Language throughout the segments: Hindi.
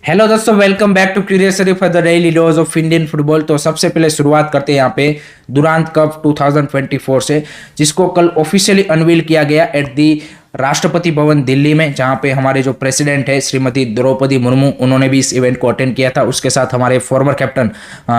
हेलो दोस्तों, welcome back to curiosity for the daily dose of Indian football. तो सबसे पहले शुरुआत करते हैं यहाँ पे दुरांत कप 2024 से, जिसको कल ऑफिशियली अनवील किया गया एट दी राष्ट्रपति भवन दिल्ली में, जहां पे हमारे जो प्रेसिडेंट है श्रीमती द्रौपदी मुर्मू, उन्होंने भी इस इवेंट को अटेंड किया था। उसके साथ हमारे former captain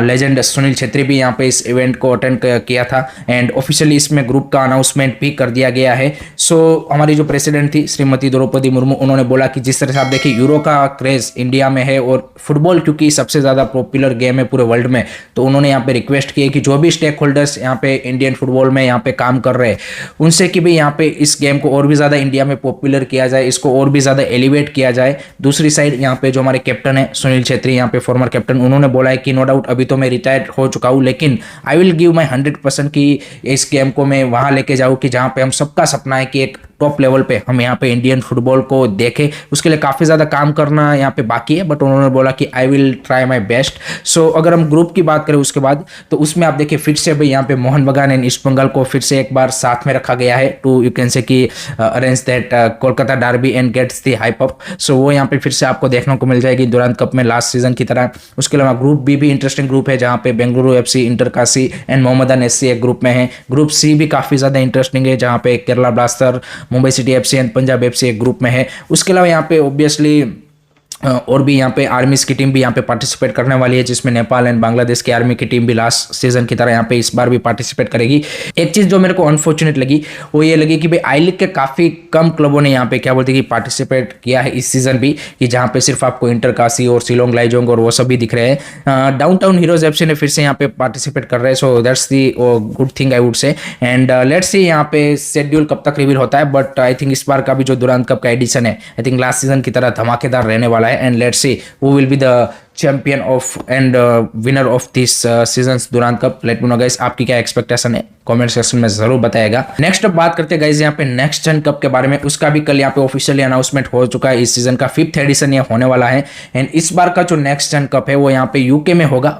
legend Sunil Chhetri भी यहाँ पे इस इवेंट को अटेंड किया था एंड ऑफिशियली इसमें ग्रुप का अनाउंसमेंट भी कर दिया गया है। सो हमारी जो प्रेसिडेंट थी श्रीमती द्रौपदी मुर्मू, उन्होंने बोला कि जिस तरह से आप देखिए यूरो का क्रेज इंडिया में है और फुटबॉल क्योंकि सबसे ज़्यादा पॉपुलर गेम है पूरे वर्ल्ड में, तो उन्होंने यहाँ पे रिक्वेस्ट की है कि जो भी स्टेक होल्डर्स यहाँ पे इंडियन फुटबॉल में यहाँ पे काम कर रहे हैं उनसे कि भाई यहाँ पे इस गेम को और भी ज़्यादा इंडिया में पॉपुलर किया जाए, इसको और भी ज़्यादा एलिवेट किया जाए। दूसरी साइड यहाँ पे जो हमारे कैप्टन है सुनील छेत्री, यहाँ पे फॉर्मर कैप्टन, उन्होंने बोला है कि नो डाउट अभी तो मैं रिटायर्ड हो चुका हूँ, लेकिन आई विल गिव माई 100% की इस गेम को मैं वहाँ लेके जाऊँ कि जहाँ पे हम सबका सपना है कि एक टॉप लेवल पे हम यहाँ पे इंडियन फुटबॉल को देखें। उसके लिए काफ़ी ज़्यादा काम करना यहाँ पे बाकी है, बट उन्होंने बोला कि I will try my best. So अगर हम ग्रुप की बात करें उसके बाद, तो उसमें आप देखिए फिर से भाई यहाँ पे मोहन बगान एंड ईस्ट बंगाल को फिर से एक बार साथ में रखा गया है टू यू कैन से कि arrange that Kolkata derby and gets the hype up. So वो यहाँ पे फिर से आपको देखने को मिल जाएगी दुरांत कप में लास्ट सीजन की तरह। उसके अलावा ग्रुप बी भी इंटरेस्टिंग ग्रुप है, जहाँ पे Bengaluru FC, इंटरकाशी and Mohammedan SC एक ग्रुप में है। ग्रुप सी भी काफ़ी ज़्यादा इंटरेस्टिंग है, जहाँ पे Kerala blaster, Mumbai city FC and Punjab FC एक ग्रुप में है। उसके अलावा यहाँ पे ऑब्वियसली और भी यहाँ पे आर्मीज की टीम भी यहाँ पे पार्टिसिपेट करने वाली है, जिसमें नेपाल एंड बांग्लादेश की आर्मी की टीम भी लास्ट सीजन की तरह यहाँ पे इस बार भी पार्टिसिपेट करेगी। एक चीज़ जो मेरे को अनफॉर्चुनेट लगी वो ये लगी कि भाई आई लीग के काफ़ी कम क्लबों ने यहाँ पे क्या बोलते हैं कि पार्टिसिपेट किया है इस सीजन भी, कि जहाँ पे सिर्फ आपको इंटरकाशी और शिलोंग लाइजोंग और वो सब भी दिख रहे हैं। डाउनटाउन हीरोज एफसी ने फिर से यहाँ पे पार्टिसिपेट कर रहे हैं, so that's the good thing I would से। एंड लेट्स सी यहाँ पे शेड्यूल कब तक रिवील होता है, बट आई थिंक इस बार का भी जो दुरांत कप का एडिशन है आई थिंक लास्ट सीजन की तरह धमाकेदार रहने वाला है। and let's see who will be the champion of and winner of this season Durand cup. Let me know guys आपकी क्या एक्सपेक्टेशन है, कमेंट सेक्शन में जरूर बताएगा। नेक्स्ट अब बात करते हैं गाइस यहाँ पे नेक्स्ट जेन कप के बारे में। उसका भी कल यहाँ पे ऑफिशियली अनाउंसमेंट हो चुका है। इस सीजन का 5th एडिशन ये होने वाला है एंड इस बार का जो नेक्स्ट जेन कप है वो यहाँ पे यूके में होगा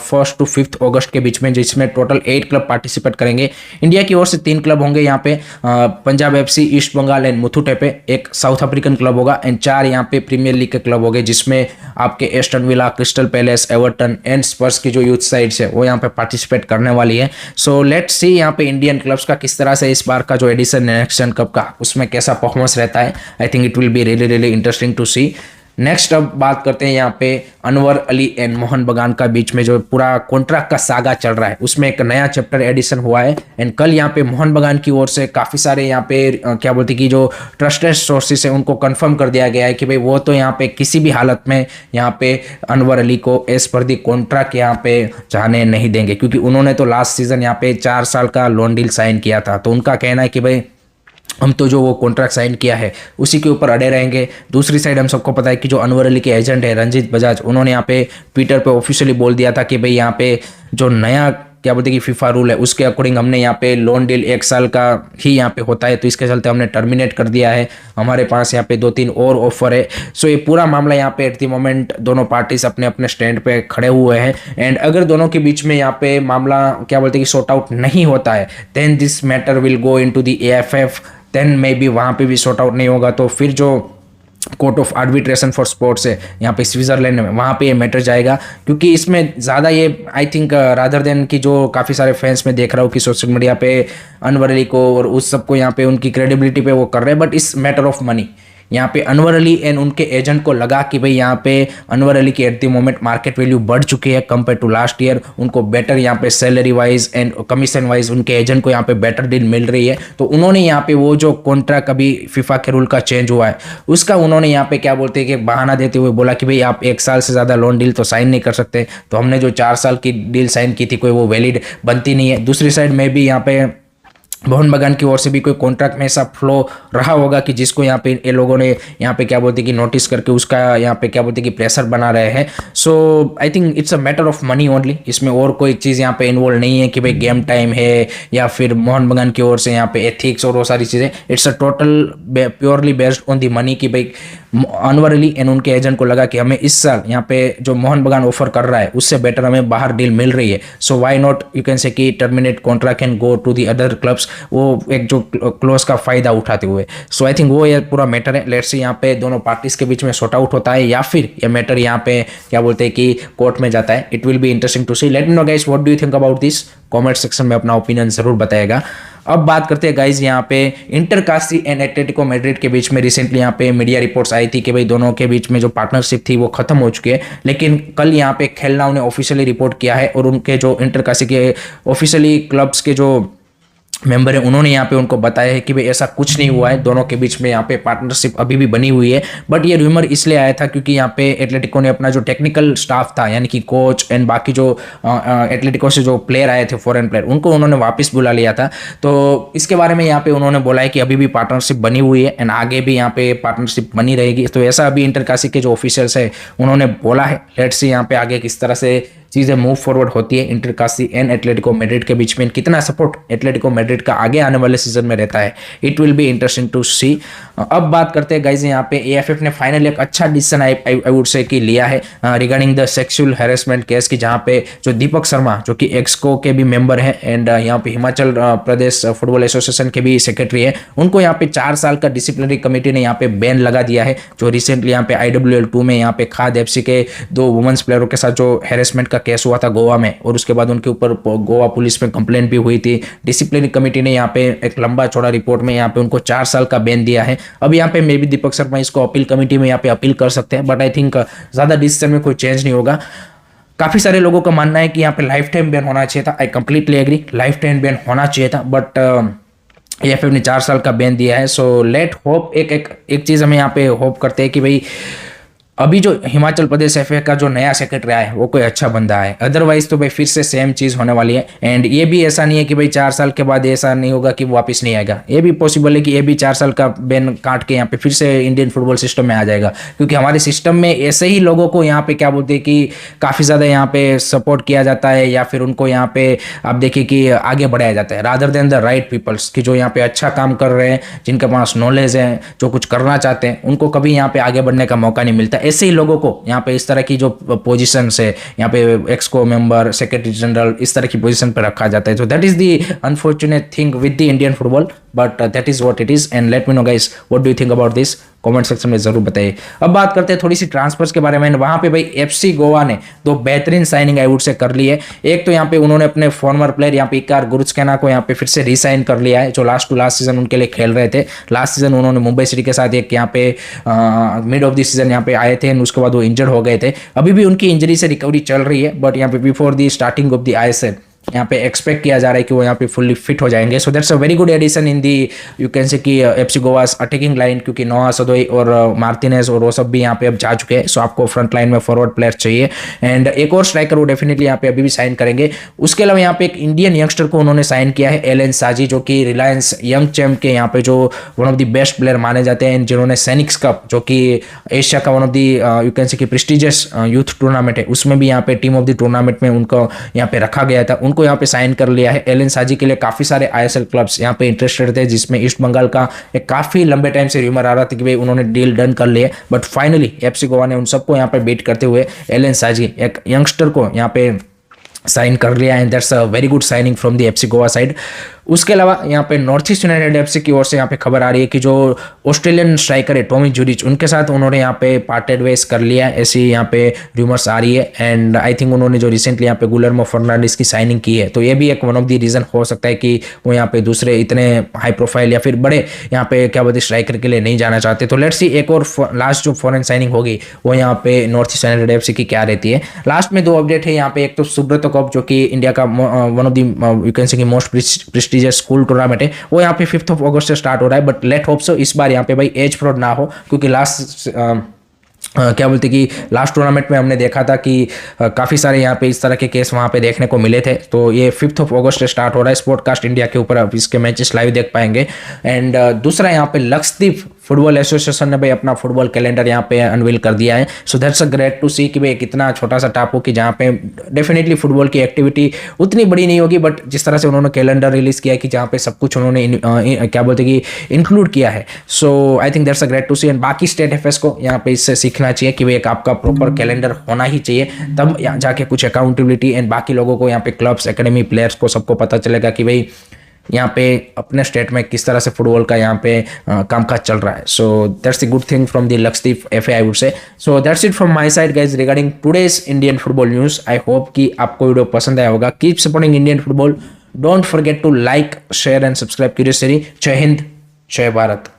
1 to 5 अगस्त के बीच में, जिसमें टोटल 8 क्लब पार्टिसिपेट करेंगे। इंडिया की ओर से 3 क्लब होंगे यहाँ पे, Punjab FC, East Bengal and Muthoot पे एक साउथ अफ्रीकन क्लब होगा एंड 4 यहाँ पे प्रीमियर लीग के क्लब होंगे, जिसमें आपके Aston Villa, Crystal Palace, Everton and Spurs की जो यूथ साइड्स है वो यहाँ पे पार्टिसिपेट करने वाली है। सो लेट्स सी यहाँ पे इंडियन क्लब्स का किस तरह से इस बार का जो एडिशन नेक्स्ट जेन कप का उसमें कैसा परफॉर्मेंस रहता है। I think it will be really really interesting to see. Next अब बात करते हैं यहाँ पे अनवर अली एंड मोहन बगान का बीच में जो पूरा कॉन्ट्रैक्ट का सागा चल रहा है, उसमें एक नया चैप्टर एडिशन हुआ है एंड कल यहाँ पे मोहन बगान की ओर से काफ़ी सारे यहाँ पे क्या बोलते कि जो ट्रस्टेड सोर्सेस है उनको कंफर्म कर दिया गया है कि भाई वो तो यहाँ पे किसी भी हालत में यहाँ पे अनवर अली को एज पर दी कॉन्ट्रैक्ट यहाँ पे जाने नहीं देंगे, क्योंकि उन्होंने तो लास्ट सीजन यहाँ पे 4 साल का लोन डील साइन किया था। तो उनका कहना है कि भाई हम तो जो वो कॉन्ट्रैक्ट साइन किया है उसी के ऊपर अड़े रहेंगे। दूसरी साइड हम सबको पता है कि जो अनवर अली के एजेंट है रंजीत बजाज, उन्होंने यहाँ पे ट्विटर पे ऑफिशियली बोल दिया था कि भाई यहाँ पे जो नया क्या बोलते हैं कि फीफा रूल है उसके अकॉर्डिंग हमने यहाँ पे लोन डील 1 साल का ही यहाँ पे होता है, तो इसके चलते हमने टर्मिनेट कर दिया है। हमारे पास यहाँ पे 2-3 और ऑफर है। सो ये पूरा मामला यहाँ पे एट द मोमेंट दोनों पार्टीज अपने अपने स्टैंड पे खड़े हुए हैं एंड अगर दोनों के बीच में यहाँ पे मामला क्या बोलते हैं कि सॉर्ट आउट नहीं होता है, then this matter will go into the AFF. Then maybe वहाँ पे भी सॉर्ट आउट नहीं होगा तो फिर जो court of arbitration for sports है यहाँ पे स्विट्जरलैंड में, वहाँ पे ये मैटर जाएगा। क्योंकि इसमें ज़्यादा ये आई थिंक रादर देन कि जो काफ़ी सारे फैंस में देख रहा हूँ कि सोशल मीडिया पे अनवर अली को और उस सबको यहाँ पे उनकी क्रेडिबिलिटी पे वो कर रहे हैं, बट इस मैटर ऑफ मनी यहाँ पे अनवर अली एंड उनके एजेंट को लगा कि भाई यहाँ पे अनवर अली की at the moment market value बढ़ चुकी है कंपेयर टू लास्ट ईयर। उनको बेटर यहाँ पे salary wise and commission wise उनके एजेंट को यहाँ पे बेटर डील मिल रही है। तो उन्होंने यहाँ पे वो जो कॉन्ट्रैक्ट अभी फीफा के रूल का चेंज हुआ है उसका उन्होंने यहाँ पे क्या बोलते हैं कि बहाना देते हुए बोला कि भाई आप 1 साल से ज़्यादा लोन डील तो साइन नहीं कर सकते, तो हमने जो 4 साल की डील साइन की थी कोई वो वैलिड बनती नहीं है। दूसरी साइड में भी यहाँ पे मोहन बगान की ओर से भी कोई कॉन्ट्रैक्ट में ऐसा फ्लो रहा होगा कि जिसको यहाँ पे ये लोगों ने यहाँ पे क्या बोलते कि नोटिस करके उसका यहाँ पे क्या बोलते कि प्रेशर बना रहे हैं। So I think it's a matter of money only, इसमें और कोई चीज़ यहाँ पे इन्वॉल्व नहीं है कि भाई गेम टाइम है या फिर मोहन बगान की ओर से यहाँ पे एथिक्स और वो सारी चीज़ें। It's a total purely based on the money कि भाई अनवर अली एंड उनके एजेंट को लगा कि हमें इस साल यहाँ पे जो मोहन बगान ऑफर कर रहा है उससे बेटर हमें बाहर डील मिल रही है, so why not you can say कि terminate contract and go to the other clubs, वो एक जो क्लोज का फायदा उठाते हुए। सो आई थिंक वो ये पूरा मैटर है। लेट्स सी यहाँ पे दोनों पार्टीज के बीच में सॉर्ट आउट होता है या फिर ये मैटर यहाँ पे क्या बोलते हैं कि कोर्ट में जाता है। It will be interesting to see. Let me know guys what do you think about this, comment section में अपना ओपिनियन जरूर बताएगा। अब बात करते हैं गाइज यहाँ पे इंटर कासी एंड एटलेटिको मैड्रिड के बीच में रिसेंटली यहाँ पे मीडिया रिपोर्ट्स आई थी कि भाई दोनों के बीच में जो पार्टनरशिप थी वो खत्म हो चुकी है, लेकिन कल यहाँ पे खेलनाउ ने ऑफिशियली रिपोर्ट किया है और उनके जो इंटर कासी के ऑफिशियली क्लब्स के जो मेंबर है उन्होंने यहाँ पे उनको बताया है कि भाई ऐसा कुछ नहीं हुआ है, दोनों के बीच में यहाँ पे पार्टनरशिप अभी भी बनी हुई है। बट ये रूमर इसलिए आया था क्योंकि यहाँ पे एटलेटिको ने अपना जो टेक्निकल स्टाफ था यानी कि कोच एंड बाकी जो एटलेटिको से जो प्लेयर आए थे फॉरेन प्लेयर उनको उन्होंने वापस बुला लिया था। तो इसके बारे में यहाँ पे उन्होंने बोला है कि अभी भी पार्टनरशिप बनी हुई है एंड आगे भी यहाँ पे पार्टनरशिप बनी रहेगी। तो ऐसा अभी इंटरकासी के जो ऑफिशियल्स है उन्होंने बोला है। लेट्स सी यहाँ पे आगे किस तरह से चीज़ें मूव फॉरवर्ड होती है इंटरकासी एंड एटलेटिको मैड्रिड के बीच में, कितना सपोर्ट एटलेटिको मैड्रिड का आगे आने वाले सीजन में रहता है। It will be interesting to see. अब बात करते हैं गाइज यहाँ पे एएफएफ ने फाइनली एक अच्छा डिसीजन आई वुड से कि लिया है regarding the sexual harassment case की, जहाँ पे जो दीपक शर्मा जो कि एक्सको के भी मेंबर है एंड यहाँ पे हिमाचल प्रदेश फुटबॉल एसोसिएशन के भी सेक्रेटरी है, उनको यहाँ पे 4 साल का डिसिप्लिनरी कमेटी ने यहाँ पे बैन लगा दिया है। जो रिसेंटली यहाँ पे IWL 2 में यहाँ पे खाद FC के 2 वुमेन्स प्लेयरों के साथ जो हैरेसमेंट का केस हुआ था गोवा में और उसके बाद उनके ऊपर गोवा पुलिस में कंप्लेंट भी हुई थी। डिसिप्लिनरी कमेटी ने यहाँ पे एक लंबा चौड़ा रिपोर्ट में यहाँ पे उनको 4 साल का बैन दिया है। अब यहाँ पे मे भी दीपक शर्मा इसको अपील कमेटी में यहाँ पे अपील कर सकते हैं, बट आई थिंक ज्यादा डिसीजन में कोई चेंज नहीं होगा। काफी सारे लोगों का मानना है कि यहाँ पे लाइफ टाइम बैन होना चाहिए था। I completely agree, life time ban होना चाहिए था, बट एएफएफ ने 4 साल का बैन दिया है। सो लेट होप एक चीज हमें यहाँ पे होप करते हैं कि भाई अभी जो हिमाचल प्रदेश एफए का जो नया सेक्रेटरी आया है वो कोई अच्छा बंदा है, अदरवाइज तो भाई फिर से सेम चीज होने वाली है। एंड ये भी ऐसा नहीं है कि भाई 4 साल के बाद ऐसा नहीं होगा कि वो वापस नहीं आएगा, ये भी पॉसिबल है कि ये भी 4 साल का बैन काट के यहाँ पे फिर से इंडियन फुटबॉल सिस्टम में आ जाएगा, क्योंकि हमारे सिस्टम में ऐसे ही लोगों को यहाँ पे क्या बोलते हैं कि काफी ज्यादा यहाँ पे सपोर्ट किया जाता है या फिर उनको यहाँ पे आप देखिए कि आगे बढ़ाया जाता है rather than the right peoples की जो यहाँ पे अच्छा काम कर रहे हैं, जिनके पास नॉलेज है, जो कुछ करना चाहते हैं, उनको कभी यहाँ पे आगे बढ़ने का मौका नहीं मिलता। ऐसे ही लोगों को यहाँ पे इस तरह की जो पोजीशन है यहाँ पे एक्सको मेंबर, सेक्रेटरी जनरल, इस तरह की पोजीशन पे रखा जाता है। तो that is the unfortunate thing with the Indian football, but that is what it is. And let me know guys what do you think about this, comment section में जरूर बताइए। अब बात करते हैं थोड़ी सी ट्रांसफर्स के बारे में। वहां पे भाई FC गोवा ने 2 बेहतरीन साइनिंग आई वुड से कर ली है। एक तो यहाँ पे उन्होंने अपने फॉर्मर प्लेयर यहाँ पे इकार गुरुचकैना को यहाँ पे फिर से रीसाइन कर लिया है, जो लास्ट टू लास्ट सीजन उनके लिए खेल रहे थे। लास्ट सीजन उन्होंने मुंबई सिटी के साथ एक यहाँ पे मिड ऑफ द सीजन यहाँ पे आए थे, उसके बाद वो इंजर्ड हो गए थे। अभी भी उनकी इंजरी से रिकवरी चल रही है, बट यहाँ पे before the starting of the ISL यहाँ पे एक्सपेक्ट किया जा रहा है कि वो यहाँ पे फुल्ली फिट हो जाएंगे। So that's a very good addition in the you can say कि FC गोवास अटैकिंग लाइन, क्योंकि नोआ सदोई और मार्टिनेज और वो सब भी यहाँ पे अब जा चुके हैं। सो आपको फ्रंट लाइन में फॉरवर्ड प्लेयर चाहिए एंड एक और स्ट्राइकर वो डेफिनेटली यहाँ पे अभी भी साइन करेंगे। उसके अलावा यहाँ पे एक इंडियन यंगस्टर को उन्होंने साइन किया है, एलन साजी, जो कि रिलायंस यंग चैम्प के यहाँ पे जो one of the best player माने जाते हैं, जिन्होंने सैनिक्स कप जो कि एशिया का one of the you can say कि प्रेस्टिजियस यूथ टूर्नामेंट है, उसमें भी यहाँ पे टीम ऑफ द टूर्नामेंट में उनको यहाँ पे रखा गया था, उनको यहाँ पे साइन कर लिया है। एलन साजी के लिए काफी सारे ISL क्लब्स यहाँ पे इंटरेस्टेड थे, जिसमें ईस्ट बंगाल का एक काफी लंबे टाइम से रूमर आ रहा था कि भाई उन्होंने डील डन कर लिया, बट फाइनली FC गोवा ने उन सबको यहाँ पे बीट करते हुए एलन साजी एक यंगस्टर को यहाँ पे साइन कर लिया and that's a very good signing from the FC Goa side. उसके अलावा यहाँ पे नॉर्थ ईस्ट यूनाइटेड FC की ओर से यहाँ पे खबर आ रही है कि जो ऑस्ट्रेलियन स्ट्राइकर है टॉमी जूरिच, उनके साथ उन्होंने यहाँ पे पार्टेड वेज कर लिया है, ऐसी यहाँ पे रूमर्स आ रही है। एंड आई थिंक उन्होंने जो रिसेंटली यहाँ पे गुलर्मो फर्नांडिस की साइनिंग की है, तो ये भी एक वन ऑफ द रीजन हो सकता है कि वो यहाँ पे दूसरे इतने हाई प्रोफाइल या फिर बड़े यहाँ पे क्या बोलते स्ट्राइकर के लिए नहीं जाना चाहते। तो लेट्स सी एक और लास्ट जो फॉरेन साइनिंग होगी वो यहाँ पे नॉर्थ ईस्ट यूनाइटेड FC की क्या रहती है। लास्ट में 2 अपडेट है यहाँ पे, एक तो सुब्रतो कप जो कि इंडिया का one of the you can say कि मोस्ट प्रेस्टिजियस स्कूल टूर्नामेंट है, वो यहाँ पे 5 अगस्त से स्टार्ट हो रहा है, बट लेट होप सो इस बार यहाँ पे भाई एज फ्रॉड ना हो, क्योंकि क्या बोलते कि लास्ट टूर्नामेंट में हमने देखा था कि काफ़ी सारे यहाँ पे इस तरह के केस वहाँ पे देखने को मिले थे। तो ये 5 अगस्त से स्टार्ट हो रहा है, स्पोर्टकास्ट इंडिया के ऊपर आप इसके मैचेस लाइव देख पाएंगे। एंड दूसरा यहाँ पे लक्षद्वीप फुटबॉल एसोसिएशन ने भाई अपना फुटबॉल कैलेंडर यहाँ पे अनवील कर दिया है। So that's a great to see कि भाई कितना छोटा सा टापू कि जहाँ पे डेफिनेटली फुटबॉल की एक्टिविटी उतनी बड़ी नहीं होगी, बट जिस तरह से उन्होंने कैलेंडर रिलीज किया है कि जहाँ पे सब कुछ उन्होंने क्या बोलते कि इंक्लूड किया है। So I think that's a great to see, and बाकी स्टेट एफएस को यहाँ पे इससे सीखना चाहिए कि भाई एक आपका प्रॉपर कैलेंडर होना ही चाहिए, तब यहाँ जाके कुछ अकाउंटेबिलिटी एंड बाकी लोगों को यहाँ पे क्लब्स एकेडमी प्लेयर्स को सबको पता चलेगा कि भाई यहाँ पे अपने स्टेट में किस तरह से फुटबॉल का यहाँ पे कामकाज चल रहा है। So that's the good thing from the Lakshadweep FA I would say. So that's it from my side guys regarding today's Indian football news. I hope कि आपको वीडियो पसंद आया होगा। Keep supporting Indian football, don't forget to like share and subscribe curious series. जय हिंद, जय भारत।